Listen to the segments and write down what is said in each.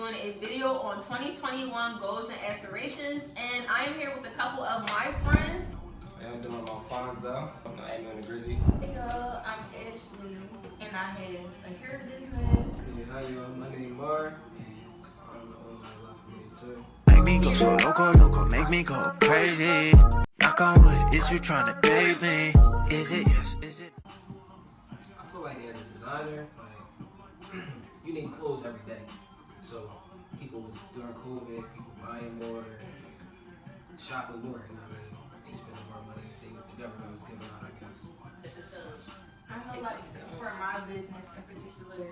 doing a video on 2021 goals and aspirations, and I am here with a couple of my friends. I'm doing Alphonso. I'm doing the Grizzly. Hey y'all, I'm Ashley, and I have a hair business. Hey, hi y'all, my name is Lamar, and I'm the owner of Lafamilia.Tour. Make me go so loco, make me go crazy. Knock on wood, is you trying to date me? Is it, yes, is it? I feel like as a designer, like, you need clothes every day. So people during COVID, people buying more, shopping more, and they spending more money than the government was giving out, I guess. I know, like, for my business in particular,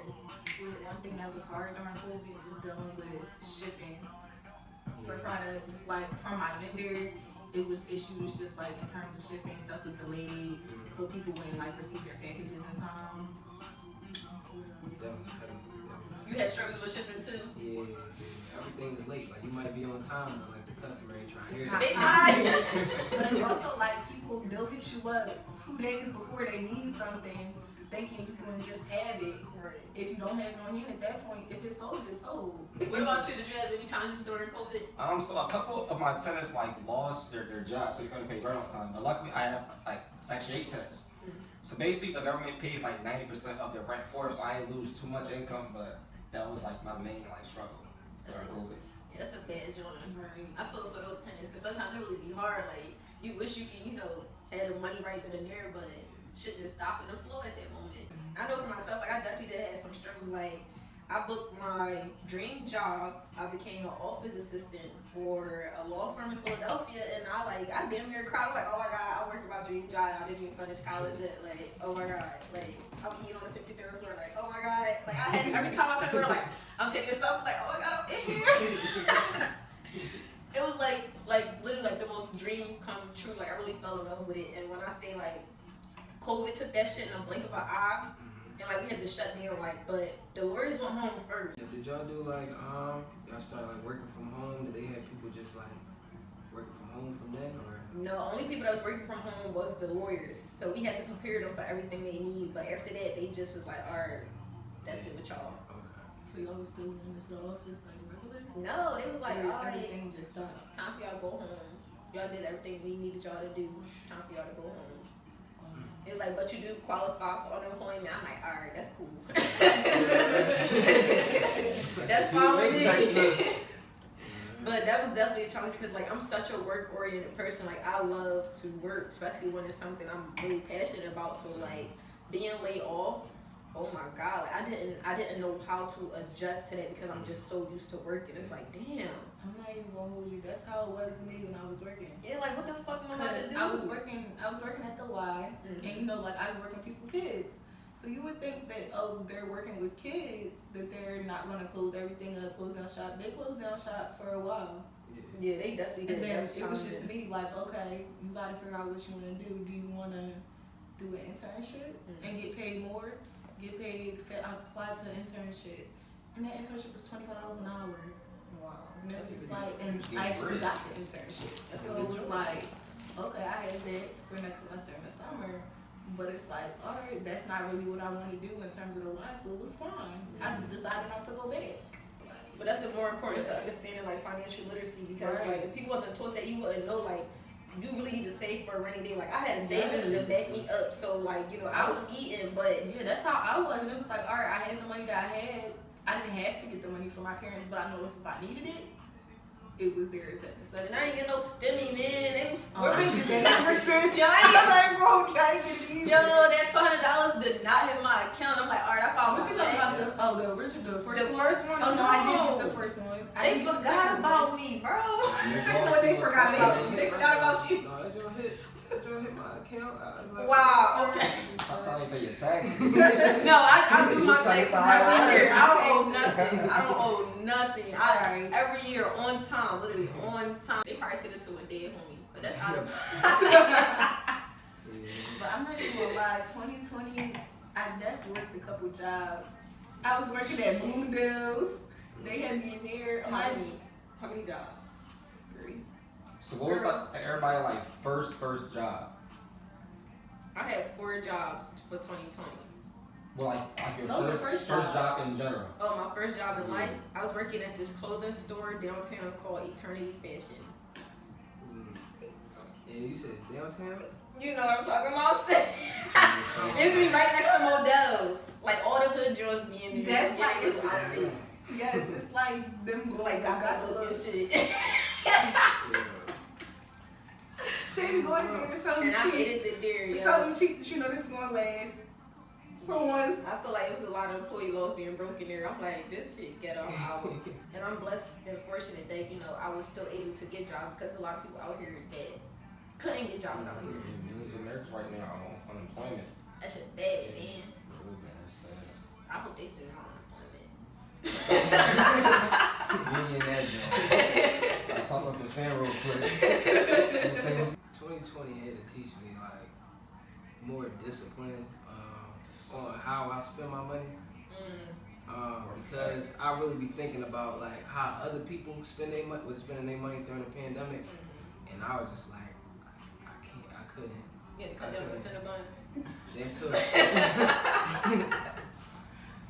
one thing that was hard during COVID was dealing with shipping for products. Like, from my vendor, it was issues just like in terms of shipping, stuff was delayed, so people wouldn't like receive their packages in time. You had struggles with shipping too? Yeah, everything is late. Like, you might be on time, but like the customer ain't trying to hear It's that. But it's also like people, they'll hit you up 2 days before they need something, thinking you can just have it. If you don't have it on hand at that point, if it's sold, it's sold. What about you? Did you have any challenges during COVID? So a couple of my tenants lost their jobs, so they couldn't pay rent on time. But luckily, I have Section 8 tenants. So basically, the government pays 90% of their rent for it, so I didn't lose too much income. But that was my main struggle during COVID. Yeah, that's a bad joint. Right. I feel for those tenants because sometimes it really be hard. Like you wish you can, have the money right then and there, but shit just stop in the flow at that moment. I know for myself, I definitely did have some struggles. I booked my dream job. I became an office assistant for a law firm in Philadelphia, and I damn near cried. Oh my god, I worked my dream job. I didn't even finish college yet. Oh my god, I'm eating on the 53rd floor. Oh my god, I had every time I took her, I'm taking this up. Oh my god, I'm in here. It was literally the most dream come true. I really fell in love with it, and when I say COVID took that shit in a blink of an eye. And we had to shut down, but the lawyers went home first. Did y'all do y'all start working from home? Did they have people just working from home from then, or? No, only people that was working from home was the lawyers. So we had to prepare them for everything they need. But after that, they just was alright, that's it with y'all. Okay. So y'all was still in this little office regular? No, they was alright, everything just stopped. time for y'all to go home. Y'all did everything we needed y'all to do. Time for y'all to go home. It was but you do qualify for unemployment. I'm alright, that's cool. That's fine with me. But that was definitely a challenge because I'm such a work-oriented person. I love to work, especially when it's something I'm really passionate about. So being laid off, oh my god, I didn't know how to adjust to that because I'm just so used to working. It's damn. I'm not even gonna hold you. That's how it was to me when I was working. Yeah, what the fuck am I about to do? I was working at the Y, and I was working people's kids. So you would think that they're working with kids, that they're not gonna close everything up, close down shop. They closed down shop for a while. Yeah, they definitely did. And then it was just me okay, you gotta figure out what you wanna do. Do you wanna do an internship and get paid more? Get paid. I applied to an internship, and that internship was $25 an hour. Wow. And it was just and I actually got the internship. So it was okay, I had that for next semester in the summer, but it's alright, that's not really what I want to do in terms of the Y, so it was fine. I decided not to go back. But that's the more important to understanding financial literacy because if people wasn't taught that, you wouldn't know you really need to save for a rainy day. I had savings to back me up, so I was eating, but yeah, that's how I was. And it was alright, I had the money that I had. I didn't have to get the money from my parents, but I know if I needed it, it was there. And I ain't get no stimmy, man. I ain't get that ever since. Yo, I bro, trying to get it either. Yo, that $200 did not hit my account. I'm alright, I found what you talking about? The original, the first one? Oh no, I did get the first one. They forgot about me, bro. They forgot about me. They forgot about you. No, that don't hit my account. Wow, okay. I probably pay your taxes. No, I do my taxes every year. I don't owe nothing. Every year on time, literally on time. They probably sent it to a dead homie, but that's how it. But I'm not even gonna lie, 2020, I definitely worked a couple jobs. I was working at Bloomingdale's. They had me in there. How many jobs? 3. So what was everybody first job? I had 4 jobs for 2020. Well, like your No, the first first job in general. Oh, my first job in life, I was working at this clothing store downtown called Eternity Fashion. Yeah, you said downtown? You know what I'm talking about? It's be right next to Modell's. Like all the hood joints being there. That's like it's it's outfits. yes, it's like them going Like got look and shit. They be going there something And I cheap. hated the dairy. Something cheap that you know that's gonna last for once. I feel like it was a lot of employee laws being broken there. I'm like, this shit get off out. And I'm blessed and fortunate that, you know, I was still able to get jobs because a lot of people out here that couldn't get jobs out here. Millions of Americans right now are on unemployment. That shit bad, man. Real bad, that's sad. I hope they send out unemployment. You and that joint. I'll talk up the sand real quick. 2020 had to teach me like more discipline on how I spend my money. Because I really be thinking about like how other people spending their money during the pandemic, and I was just like, I couldn't. You had to cut down the Cinnabons. That too.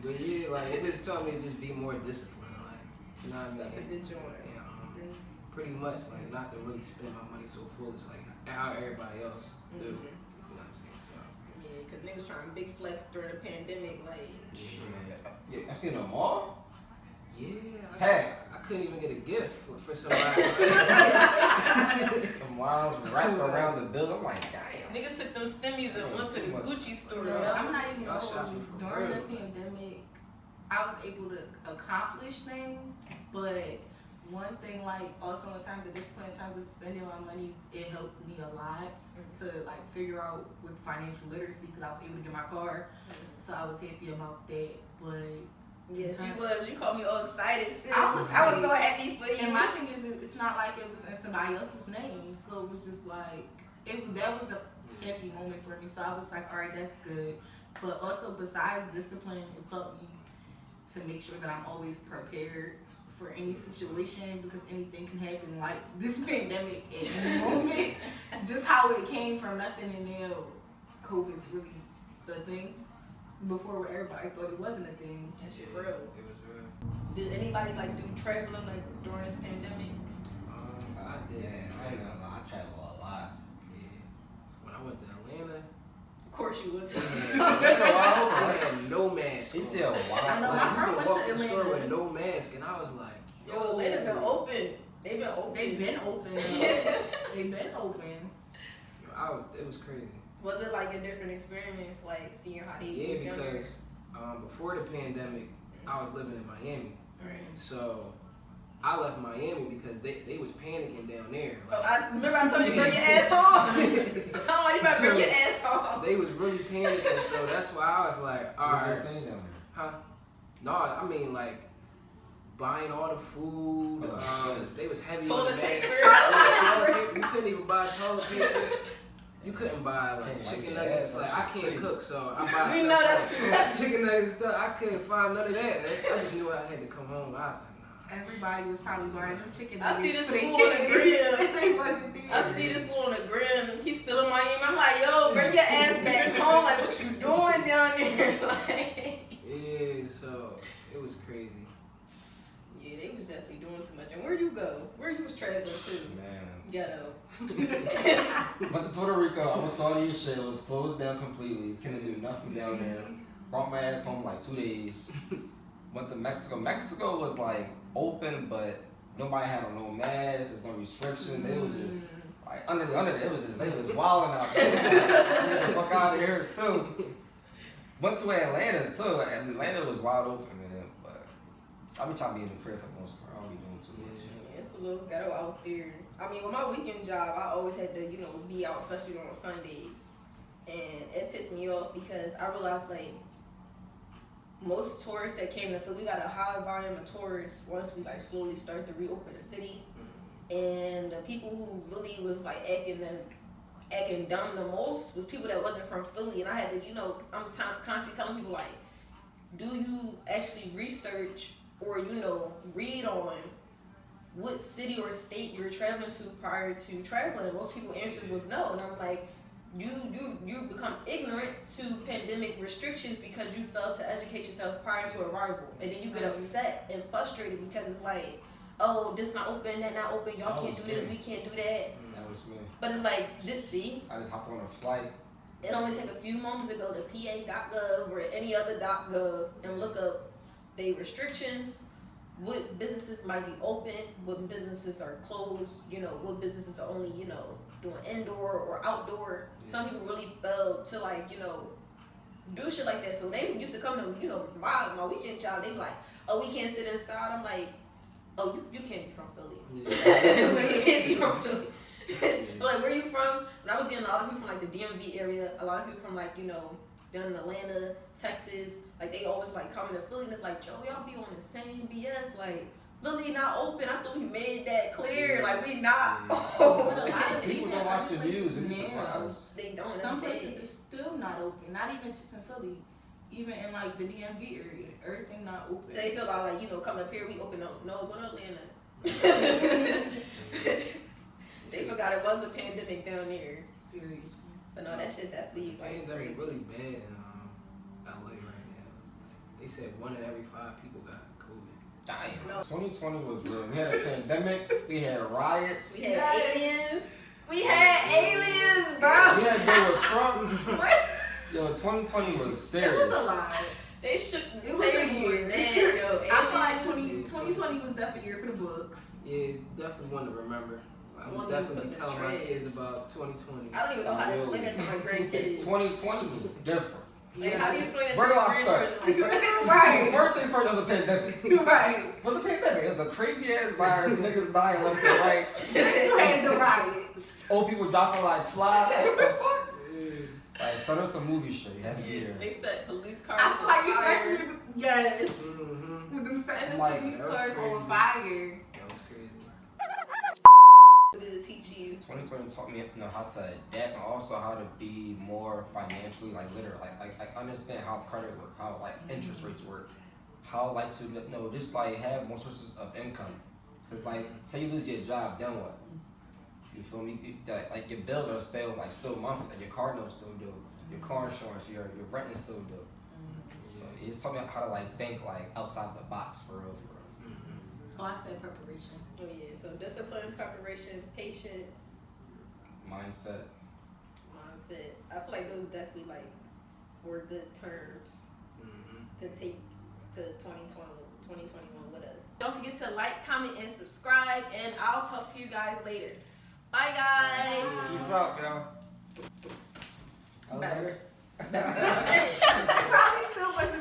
But yeah, like it just taught me to just be more disciplined, like you know what I mean. That's a good joint. And, pretty much like not to really spend my money so foolish like how everybody else do. You know what I'm saying? So Yeah, because niggas trying big flex during the pandemic, like. Yeah, I seen them all. yeah, Hey. I couldn't even get a gift for somebody. The miles wrapped around the bill. I'm like, damn. Niggas took them stimmies and went to the Gucci store. No, I'm not even Y'all gonna hold shopping you. for During the real. pandemic, I was able to accomplish things, but one thing, like, also in terms of discipline, in terms of spending my money, it helped me a lot to, like, figure out with financial literacy because I was able to get my car, so I was happy about that, but... Yes, you was. You called me all excited, sis. I was so happy for you. And my thing is, it's not like it was in somebody else's name, so it was just like, that was a happy moment for me, so I was like, all right, that's good. But also, besides discipline, it taught me to make sure that I'm always prepared for any situation because anything can happen, like this pandemic at any moment. Just how it came from nothing and now COVID's really the thing. Before where everybody thought it wasn't a thing. That shit Yeah, real. It was real. Did anybody like do traveling like during this pandemic? I did. Yeah, I ain't gonna lie, I travel a lot. Yeah. When I went to Atlanta, Of course you would. I had no mask. It's on. a wild. I know, Like, my you friend could went walk to in the store Atlanta. with no mask, and I was like, Yo, Atlanta been open. They've been open. They've been open. They've been open. It was crazy. Was it like a different experience, like seeing how they Yeah, do because before the pandemic, I was living in Miami. Right. So I left Miami because they was panicking down there. Oh, Like, I remember I told you bring your ass home. Tell me you better bring your ass home. they was really panicking, so that's why I was like, all What was right, they saying down there? huh? No, I mean like buying all the food. Oh, shit. They was heavy Toilet on the masks. paper. Toilet paper. You couldn't even buy toilet paper. You couldn't buy like Can't chicken wipe your nuggets. ass, Like that I shit can't crazy. cook, so I buy We know stuff that's like chicken nuggets and stuff. I couldn't find none of that. I just knew I had to come home. I was like, nah. Everybody was probably buying them chicken I see nuggets this for their fool on the kids. grill. They wasn't there. I see this fool on the gram. He's still in Miami. I'm like, yo, bring your ass back home. Like, what you doing down there? Like, Yeah, so it was crazy. yeah, they was definitely doing too much. And where you go? Where you was traveling to? Man. Ghetto. Went to Puerto Rico. I was Saudi shit. It was closed down completely. Couldn't do nothing down there. Brought my ass home like 2 days. Went to Mexico. Mexico was like open, but nobody had on no masks. There's no restriction. It was just like under there. It was just they was wilding out there. Get the fuck out of here too. Went to Atlanta too. And Atlanta was wide open, man. But I be trying to be in the crib for the most part. I don't be doing too much. Yeah, it's a little ghetto out there. I mean, with my weekend job, I always had to, you know, be out, especially on Sundays. And it pissed me off because I realized, like, most tourists that came to Philly, we got a high volume of tourists once we, like, slowly start to reopen the city. And the people who really was, like, acting dumb the most was people that wasn't from Philly. And I had to, you know, I'm constantly telling people, like, do you actually research or, you know, read on what city or state you're traveling to prior to traveling? Most people answers was no. And I'm like, you become ignorant to pandemic restrictions because you failed to educate yourself prior to arrival, and then you get upset and frustrated because it's like, oh, this not open, that not open, y'all can't do this, we can't do that. That was me. But it's like, see, I just hopped on a flight. it only took a few moments to go to PA.gov or any other .gov and look up the restrictions, what businesses might be open, what businesses are closed, you know, what businesses are only, you know, doing indoor or outdoor. Some people really failed to, like, you know, do shit like that. So they used to come to, you know, my weekend child, they be like, oh, we can't sit inside. I'm like, oh, you can't be from Philly. Yeah. You can't be from Philly. Like, where you from? And I was getting a lot of people from like the DMV area, a lot of people from like, you know, down in Atlanta, Texas. Like, they always like coming to Philly and it's like, yo, y'all be on the same BS. Like, Philly not open. I thought we made that clear. Like, we not open. But a lot of People don't watch the news and be surprised. They don't. Some That's places is still not open. Not even just in Philly. Even in like the DMV area, everything not open. So they thought about like, you know, coming up here, we open up. No, go to Atlanta. They forgot it was a pandemic down there. Seriously. But no, that shit definitely like Pandemic crazy. really bad in LA right now. They said 1 in every 5 people got COVID. Damn. No. 2020 was real. We had a pandemic. We had riots. We had aliens. We had aliens, bro. We had to deal with Trump. Yo, 2020 was serious. It was a lot. They shook the It was a table. year. Man, yo, I feel like aliens. 2020 was definitely a year for the books. Yeah, definitely one to remember. I One would to definitely put be in the telling my trash. kids about 2020. I don't even know how to explain that to my grandkids. 2020 was different. Like, how do you explain that to Where do your I start? grandchildren? Like, Right. First thing first was a pandemic. Right. What's a pandemic? It was a crazy ass virus. Niggas dying left and right. You had the riots. Old people dropping like flies. Like, what the fuck? Like, so there's some movie shit. You had to be there. They set police cars I feel like on fire. especially yes, Mm-hmm. with them setting the Like, police that was cars on crazy. fire. That was crazy. What did it teach you? 2020 taught me, you know, how to adapt and also how to be more financially like literate. Like understand how credit work, how like interest rates work, how like to just like have more sources of income. Cause like say you lose your job, then what? You feel me? Like your bills are still monthly. Like your car notes still due, your car insurance, your rent is still due. So it's taught me how to like think like outside the box for real. Oh, I said preparation. Oh yeah, so discipline, preparation, patience, Mindset. mindset. I feel like those definitely like 4 good terms to take to 2021 with us. Don't forget to like, comment, and subscribe, and I'll talk to you guys later. Bye, guys. Peace out, y'all. Better. Probably still was